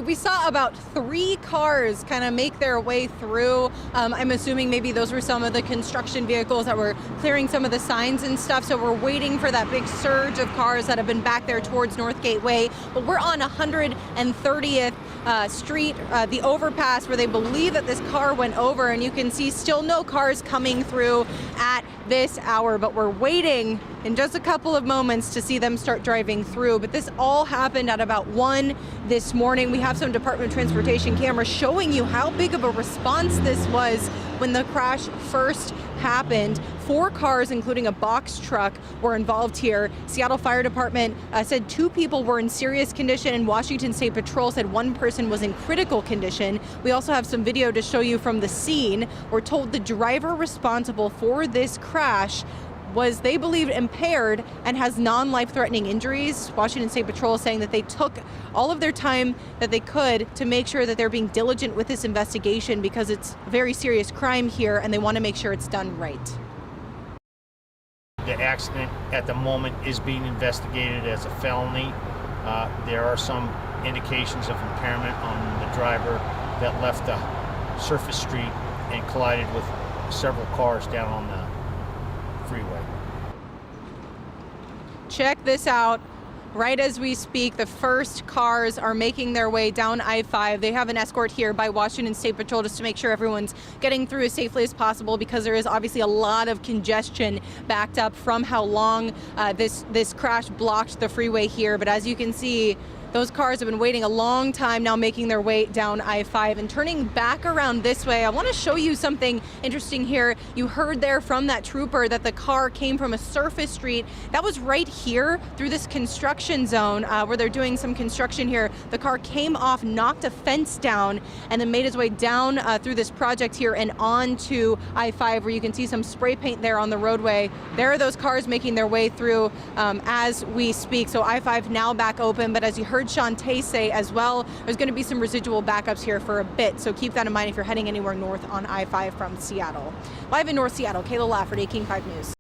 We saw about 3 cars kind of make their way through. I'm assuming maybe those were some of the construction vehicles that were clearing some of the signs and stuff. So we're waiting for that big surge of cars that have been back there towards North Gateway. But we're on 130th Street, the overpass, where they believe that this car went over. And you can see still no cars coming through at this hour. But we're waiting in just a couple of moments to see them start driving through. But this all happened at about 1 this morning. We have some Department of Transportation cameras showing you how big of a response this was when the crash first happened. 4 cars, including a box truck, were involved here. Seattle Fire Department said 2 people were in serious condition, and Washington State Patrol said 1 person was in critical condition. We also have some video to show you from the scene. We're told the driver responsible for this crash was, they believe, impaired and has non-life-threatening injuries. Washington State Patrol is saying that they took all of their time that they could to make sure that they're being diligent with this investigation, because it's a very serious crime here and they want to make sure it's done right. The accident at the moment is being investigated as a felony. There are some indications of impairment on the driver that left the surface street and collided with several cars down on the freeway. Check this out. Right as we speak, the first cars are making their way down I-5. They have an escort here by Washington State Patrol just to make sure everyone's getting through as safely as possible, because there is obviously a lot of congestion backed up from how long this crash blocked the freeway here. But as you can see, those cars have been waiting a long time now, making their way down I-5 and turning back around this way. I want to show you something interesting here. You heard there from that trooper that the car came from a surface street. That was right here through this construction zone where they're doing some construction here. The car came off, knocked a fence down, and then made its way down through this project here and onto I-5, where you can see some spray paint there on the roadway. There are those cars making their way through as we speak. So I-5 now back open, but as you heard Shantae say as well, there's going to be some residual backups here for a bit, so keep that in mind if you're heading anywhere north on I-5 from Seattle. Live in North Seattle, Kayla Lafferty, King 5 News.